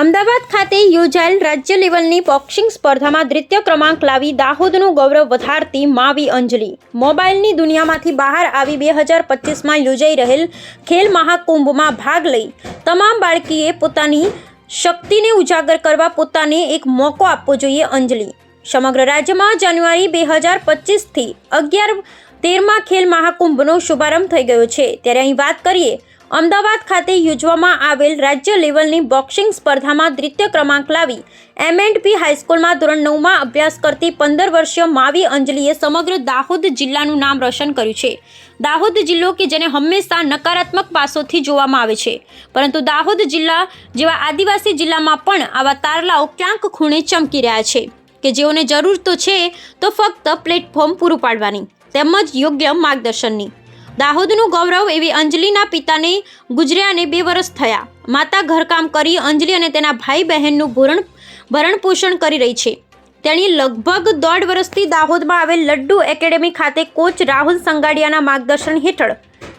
અમદાવાદ ખાતે યોજાયેલ રાજ્ય લેવલની બોક્સિંગ સ્પર્ધામાં દ્વિતીય ક્રમાંક લાવી દાહોદનું ગૌરવ વધારતી માવી અંજલિ મોબાઈલની દુનિયામાંથી બહાર આવી 2025માં યોજાઈ રહેલ ખેલ મહાકુંભમાં ભાગ લઈ તમામ બાળકીએ પોતાની શક્તિને ઉજાગર કરવા પોતાને એક મોકો આપવો જોઈએ. અંજલિ સમગ્ર રાજ્યમાં જાન્યુઆરી 2025થી 11-13માં ખેલ મહાકુંભનો શુભારંભ થઈ ગયો છે. ત્યારે અહીં વાત કરીએ અમદાવાદ ખાતે યોજવામાં આવેલ રાજ્ય લેવલની બોક્સિંગ સ્પર્ધામાં દ્વિતીય ક્રમાંક લાવી M&P હાઈસ્કૂલમાં ધોરણ 9માં અભ્યાસ કરતી 15 વર્ષીય માવી અંજલિએ સમગ્ર દાહોદ જિલ્લાનું નામ રોશન કર્યું છે. દાહોદ જિલ્લો કે જેને હંમેશા નકારાત્મક પાસોથી જોવામાં આવે છે, પરંતુ દાહોદ જિલ્લા જેવા આદિવાસી જિલ્લામાં પણ આવા તારલાઓ ક્યાંક ખૂણે ચમકી રહ્યા છે કે જેઓને જરૂર તો છે તો ફક્ત પ્લેટફોર્મ પૂરું પાડવાની તેમજ યોગ્ય માર્ગદર્શનની. દાહોદનું ગૌરવ એવી અંજલિના પિતાને ગુજર્યાને 2 વર્ષ થયા. માતા ઘરકામ કરી અંજલિ અને તેના ભાઈ બહેનનું ભરણ પોષણ કરી રહી છે. તેણી લગભગ 1.5 વર્ષથી દાહોદમાં આવેલ લડ્ડુ એકેડેમી ખાતે કોચ રાહુલ સંગાડિયાના માર્ગદર્શન હેઠળ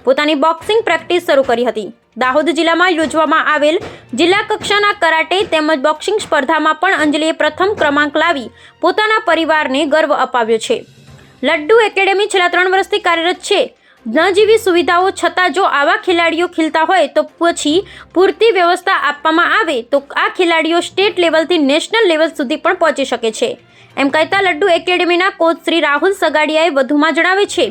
પોતાની બોક્સિંગ પ્રેક્ટિસ શરૂ કરી હતી. દાહોદ જિલ્લામાં યોજવામાં આવેલ જિલ્લા કક્ષાના કરાટે તેમજ બોક્સિંગ સ્પર્ધામાં પણ અંજલિએ પ્રથમ ક્રમાંક લાવી પોતાના પરિવારને ગર્વ અપાવ્યો છે. લડ્ડુ એકેડેમી છેલ્લા 3 વર્ષથી કાર્યરત છે. ન જેવી સુવિધાઓ છતાં જો આવા ખેલાડીઓ ખીલતા હોય તો પછી પૂરતી વ્યવસ્થા આપવામાં આવે તો આ ખેલાડીઓ સ્ટેટ લેવલથી નેશનલ લેવલ સુધી પણ પહોંચી શકે છે. એમ કહેતા લડ્ડુ એકેડેમીના કોચ શ્રી રાહુલ સગાડિયાએ વધુમાં જણાવે છે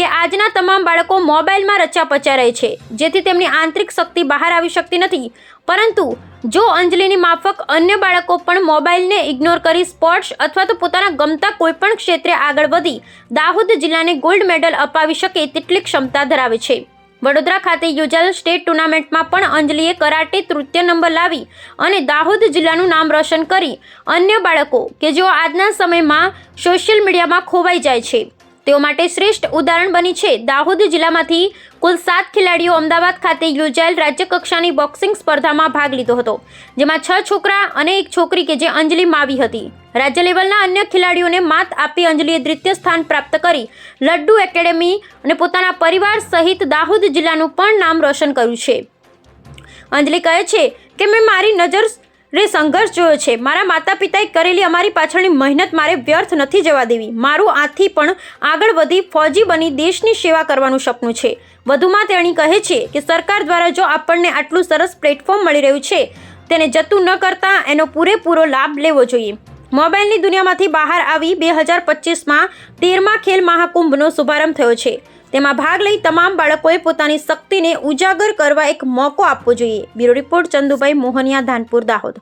કે આજના તમામ બાળકો મોબાઈલમાં રચ્યા રહે છે, જેથી તેમની આંતરિક શક્તિ બહાર આવી શકતી નથી. પરંતુ જો અંજલિની માફક અન્ય બાળકો પણ મોબાઈલને ઇગ્નોર કરી સ્પોર્ટ્સ અથવા તો પોતાના ગમતા કોઈપણ ક્ષેત્રે આગળ વધી દાહોદ જિલ્લાને ગોલ્ડ મેડલ અપાવી શકે તેટલી ક્ષમતા ધરાવે છે. વડોદરા ખાતે યોજાયેલ સ્ટેટ ટુર્નામેન્ટમાં પણ અંજલિએ કરાટે તૃતીય નંબર લાવી અને દાહોદ જિલ્લાનું નામ રોશન કરી અન્ય બાળકો કે જેઓ આજના સમયમાં સોશિયલ મીડિયામાં ખોવાઈ જાય છે તેઓ માટે શ્રેષ્ઠ ઉદાહરણ બની છે. દાહોદ જિલ્લામાંથી કુલ 7 ખેલાડીઓ અમદાવાદ ખાતે યોજાયેલ રાજ્ય કક્ષાની બોક્સિંગ સ્પર્ધામાં ભાગ લીધો હતો, જેમાં 6 છોકરા અને 1 છોકરી કે જે અંજલિ માવી હતી. રાજ્ય લેવલના અન્ય ખેલાડીઓને માત આપી અંજલિએ દ્વિતીય સ્થાન પ્રાપ્ત કરી લડ્ડુ એકેડેમી અને પોતાના પરિવાર સહિત દાહોદ જિલ્લાનું પણ નામ રોશન કર્યું છે. અંજલિ કહે છે કે મેં મારી નજરે સંઘર્ષ જોયો છે. મારા માતા પિતાએ કરેલી અમારી પાછળની મહેનત મારે વ્યર્થ નથી જવા દેવી. મારું આથી પણ આગળ વધી ફૌજી બની દેશની સેવા કરવાનું સપનું છે. વધુમાં તેણી કહે છે કે સરકાર દ્વારા જો આપણને આટલું સરસ પ્લેટફોર્મ મળી રહ્યું છે તેને જતું ન કરતા એનો પૂરેપૂરો લાભ લેવો જોઈએ. મોબાઈલની દુનિયામાંથી બહાર આવી 2025માં 13મા ખેલ મહાકુંભનો શુભારંભ થયો છે. તેમાં ભાગ લઈ તમામ બાળકોએ પોતાની શક્તિને ઉજાગર કરવા એક મોકો આપવો જોઈએ. Bureau report Chandubhai Mohaniya, Dhanpur, Dahod.